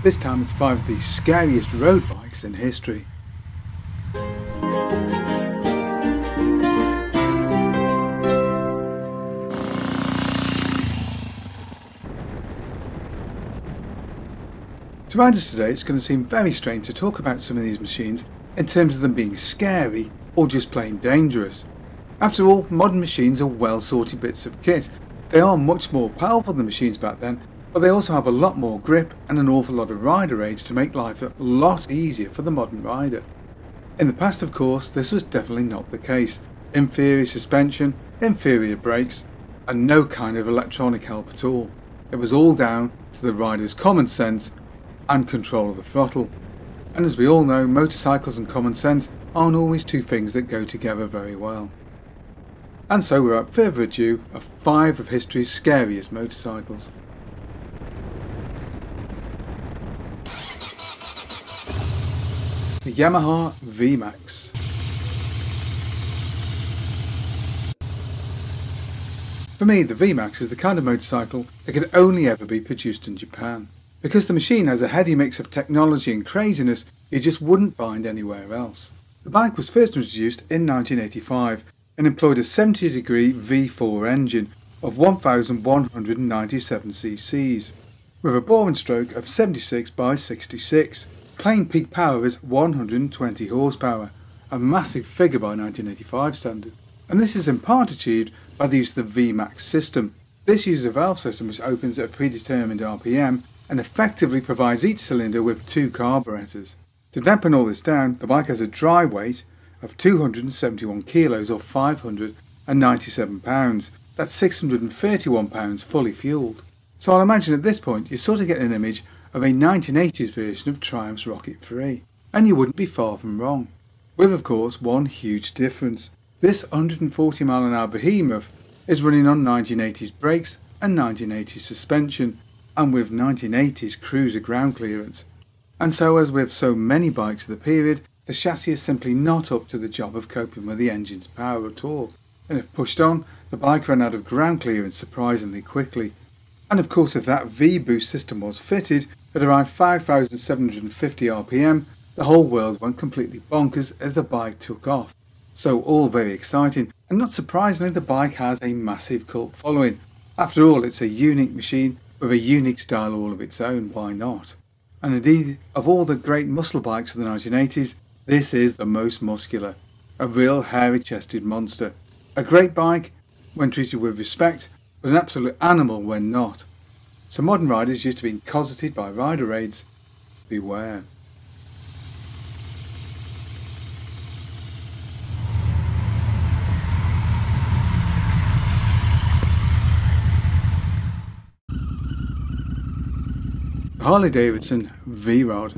This time it's 5 of the scariest road bikes in history. To riders today, it's going to seem very strange to talk about some of these machines in terms of them being scary or just plain dangerous. After all, modern machines are well sorted bits of kit. They are much more powerful than machines back then, but they also have a lot more grip and an awful lot of rider aids to make life a lot easier for the modern rider. In the past, of course, this was definitely not the case. Inferior suspension, inferior brakes, and no kind of electronic help at all. It was all down to the rider's common sense and control of the throttle. And as we all know, motorcycles and common sense aren't always two things that go together very well. And so without further ado, of 5 of history's scariest motorcycles. The Yamaha VMAX. For me, the VMAX is the kind of motorcycle that could only ever be produced in Japan, because the machine has a heady mix of technology and craziness you just wouldn't find anywhere else. The bike was first introduced in 1985 and employed a 70-degree V4 engine of 1197 cc's, with a bore and stroke of 76 by 66. Claimed peak power is 120 horsepower, a massive figure by 1985 standard, and this is in part achieved by the use of the VMAX system. This uses a valve system which opens at a predetermined RPM and effectively provides each cylinder with 2 carburetors. To dampen all this down, the bike has a dry weight of 271 kilos or 597 pounds. That's 631 pounds fully fueled. So I'll imagine at this point you sort of get an image of a 1980s version of Triumph's Rocket 3, and you wouldn't be far from wrong. With of course one huge difference. This 140 mph behemoth is running on 1980s brakes and 1980s suspension, and with 1980s cruiser ground clearance. And so, as with so many bikes of the period, the chassis is simply not up to the job of coping with the engine's power or torque, and if pushed on, the bike ran out of ground clearance surprisingly quickly. And of course, if that V-boost system was fitted at around 5,750 RPM, the whole world went completely bonkers as the bike took off. So all very exciting, and not surprisingly the bike has a massive cult following. After all, it's a unique machine with a unique style all of its own, why not? And indeed, of all the great muscle bikes of the 1980s, this is the most muscular. A real hairy-chested monster. A great bike when treated with respect, but an absolute animal when not. So modern riders used to be cosseted by rider aids. Beware. The HarleyDavidson V-Rod.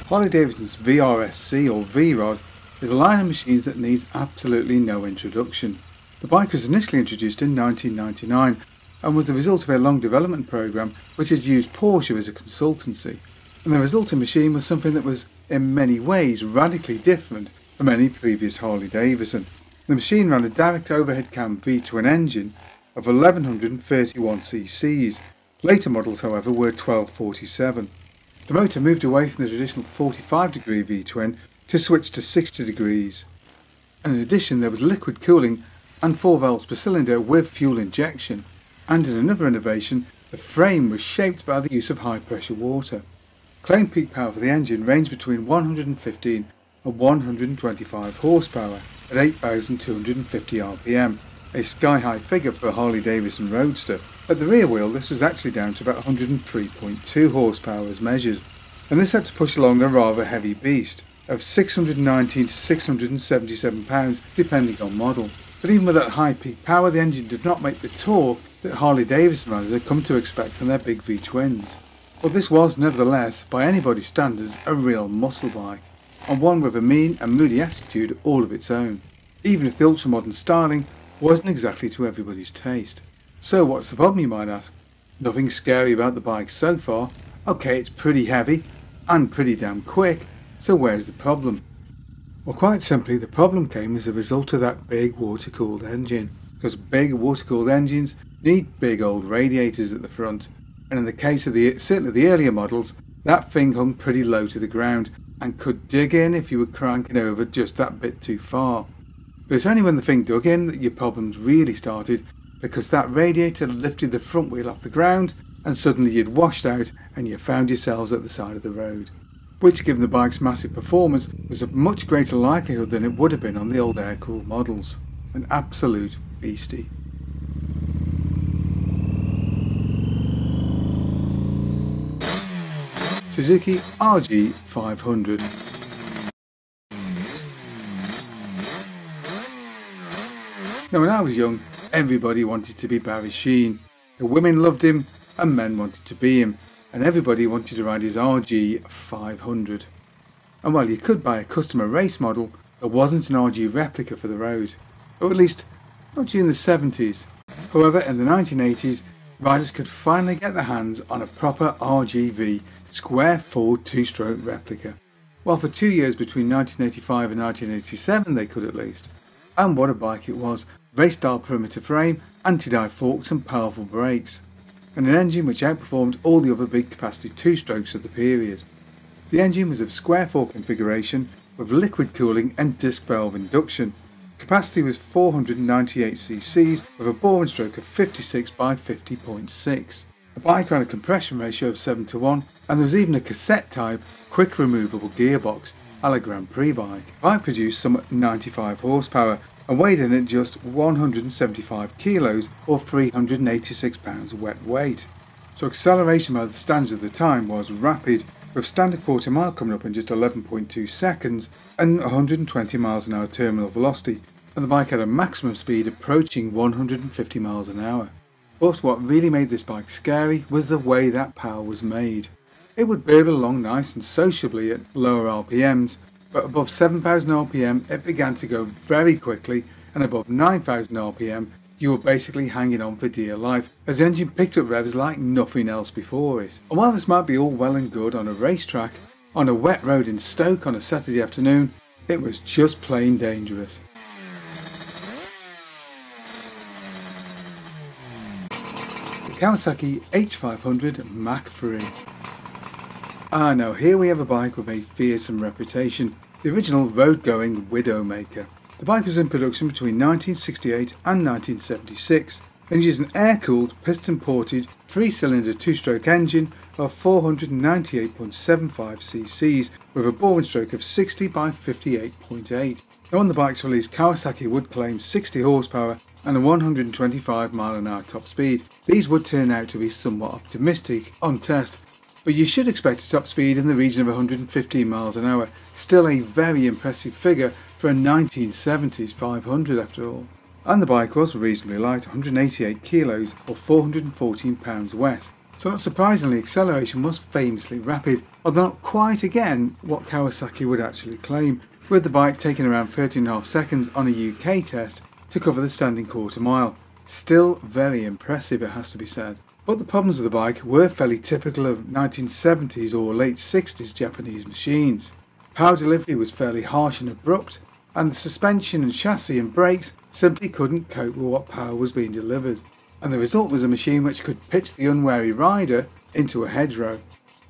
HarleyDavidson's VRSC or V-Rod is a line of machines that needs absolutely no introduction. The bike was initially introduced in 1999 and was the result of a long development program which had used Porsche as a consultancy. And the resulting machine was something that was in many ways radically different from any previous Harley-Davidson. The machine ran a direct overhead cam V-twin engine of 1131 cc's. Later models, however, were 1247. The motor moved away from the traditional 45-degree V-twin to switch to 60 degrees. And in addition, there was liquid cooling and 4 valves per cylinder with fuel injection. And in another innovation, the frame was shaped by the use of high-pressure water. Claimed peak power for the engine ranged between 115 and 125 horsepower at 8,250 RPM, a sky-high figure for a Harley-Davidson Roadster. At the rear wheel, this was actually down to about 103.2 horsepower as measured, and this had to push along a rather heavy beast of 619 to 677 pounds depending on model. But even with that high peak power, the engine did not make the torque that Harley-Davidson riders had come to expect from their big V-twins. But this was nevertheless, by anybody's standards, a real muscle bike, and one with a mean and moody attitude all of its own, even if the ultra-modern styling wasn't exactly to everybody's taste. So what's the problem, you might ask? Nothing scary about the bike so far. Okay, it's pretty heavy and pretty damn quick, so where's the problem? Well, quite simply, the problem came as a result of that big water-cooled engine. because big water-cooled engines need big old radiators at the front, and in the case of certainly the earlier models, that thing hung pretty low to the ground and could dig in if you were cranking over just that bit too far. But it's only when the thing dug in that your problems really started, because that radiator lifted the front wheel off the ground and suddenly you'd washed out and you found yourselves at the side of the road. Which, given the bike's massive performance, was a much greater likelihood than it would have been on the old air-cooled models. An absolute beastie. Suzuki RG500. Now, when I was young, everybody wanted to be Barry Sheene. The women loved him and men wanted to be him, and everybody wanted to ride his RG500. And while you could buy a customer race model, there wasn't an RG replica for the road, or at least not during the 70s. However, in the 1980s, riders could finally get their hands on a proper RGV square 4 two-stroke replica. Well, for 2 years between 1985 and 1987 they could at least. And what a bike it was, race-style perimeter frame, anti-dive forks and powerful brakes, and an engine which outperformed all the other big capacity two-strokes of the period. The engine was of square 4 configuration with liquid cooling and disc valve induction. Capacity was 498 cc's with a bore stroke of 56 by 50.6. The bike ran a compression ratio of 7:1, and there was even a cassette type quick removable gearbox a la Grand Prix bike. The bike produced some 95 horsepower and weighed in at just 175 kilos or 386 pounds wet weight. So acceleration by the standards of the time was rapid, with standard quarter mile coming up in just 11.2 seconds and 120 miles an hour terminal velocity, and the bike had a maximum speed approaching 150 miles an hour. But what really made this bike scary was the way that power was made. It would burble along nice and sociably at lower RPMs, but above 7,000 RPM it began to go very quickly, and above 9,000 RPM you were basically hanging on for dear life, as the engine picked up revs like nothing else before it. And while this might be all well and good on a racetrack, on a wet road in Stoke on a Saturday afternoon, it was just plain dangerous. The Kawasaki H500 Mach 3. Ah no, here we have a bike with a fearsome reputation, the original road-going Widowmaker. The bike was in production between 1968 and 1976 and used an air-cooled, piston-ported, 3-cylinder 2-stroke engine of 498.75 cc's with a bore stroke of 60 by 58.8. Now, on the bike's release, Kawasaki would claim 60 horsepower and a 125 mph top speed. These would turn out to be somewhat optimistic on test, but you should expect a top speed in the region of 115 miles an hour, still a very impressive figure for a 1970s 500 after all. And the bike was reasonably light, 188 kilos or 414 pounds wet. So not surprisingly, acceleration was famously rapid, although not quite again what Kawasaki would actually claim, with the bike taking around 13.5 seconds on a UK test to cover the standing quarter mile. Still very impressive, it has to be said. But the problems with the bike were fairly typical of 1970s or late 60s Japanese machines. Power delivery was fairly harsh and abrupt, and the suspension and chassis and brakes simply couldn't cope with what power was being delivered. And the result was a machine which could pitch the unwary rider into a hedgerow.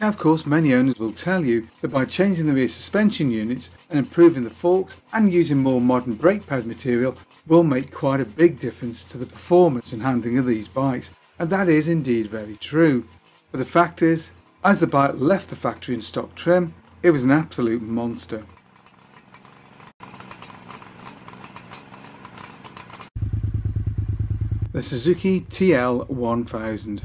Now, of course, many owners will tell you that by changing the rear suspension units and improving the forks and using more modern brake pad material will make quite a big difference to the performance and handling of these bikes, and that is indeed very true. But the fact is, as the bike left the factory in stock trim, it was an absolute monster. The Suzuki TL1000.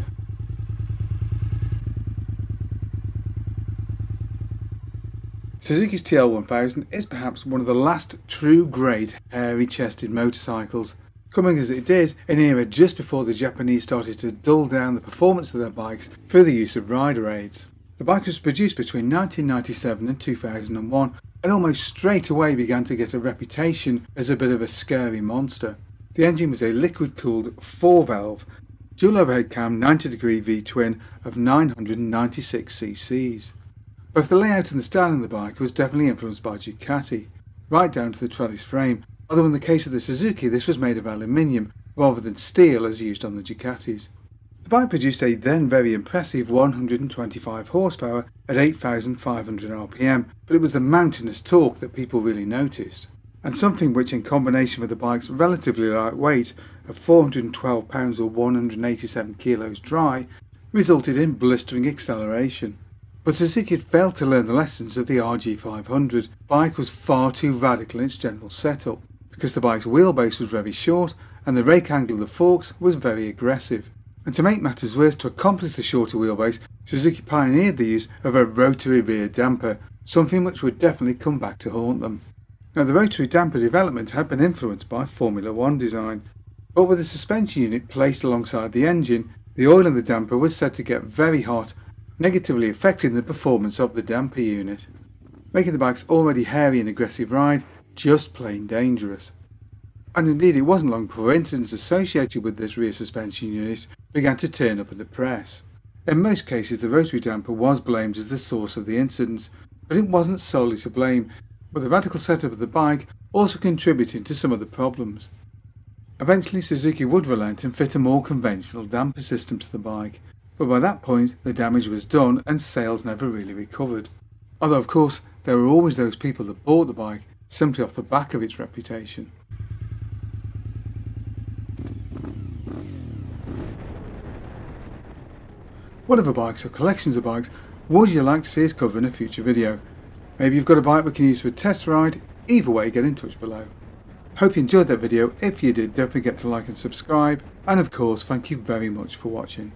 Suzuki's TL1000 is perhaps one of the last true great hairy-chested motorcycles, coming as it did in an era just before the Japanese started to dull down the performance of their bikes through the use of rider aids. The bike was produced between 1997 and 2001 and almost straight away began to get a reputation as a bit of a scary monster. The engine was a liquid-cooled 4-valve, dual overhead cam 90-degree V-twin of 996 cc's. Both the layout and the styling of the bike was definitely influenced by Ducati, right down to the trellis frame, although in the case of the Suzuki this was made of aluminium, rather than steel as used on the Ducatis. The bike produced a then very impressive 125 horsepower at 8,500 rpm, but it was the mountainous torque that people really noticed, and something which, in combination with the bike's relatively light weight of 412 pounds or 187 kilos dry, resulted in blistering acceleration. But Suzuki had failed to learn the lessons of the RG500. The bike was far too radical in its general setup, because the bike's wheelbase was very short and the rake angle of the forks was very aggressive. And to make matters worse, to accomplish the shorter wheelbase, Suzuki pioneered the use of a rotary rear damper, something which would definitely come back to haunt them. Now, the rotary damper development had been influenced by Formula 1 design, but with the suspension unit placed alongside the engine, the oil in the damper was said to get very hot, negatively affecting the performance of the damper unit, making the bike's already hairy and aggressive ride just plain dangerous. And indeed, it wasn't long before incidents associated with this rear suspension unit began to turn up in the press. In most cases, the rotary damper was blamed as the source of the incidents, but it wasn't solely to blame, with the radical setup of the bike also contributing to some of the problems. Eventually, Suzuki would relent and fit a more conventional damper system to the bike, but by that point the damage was done and sales never really recovered. Although of course there were always those people that bought the bike simply off the back of its reputation. What other bikes or collections of bikes would you like to see us cover in a future video? Maybe you've got a bike we can use for a test ride. Either way, get in touch below. Hope you enjoyed that video. If you did, don't forget to like and subscribe, and of course thank you very much for watching.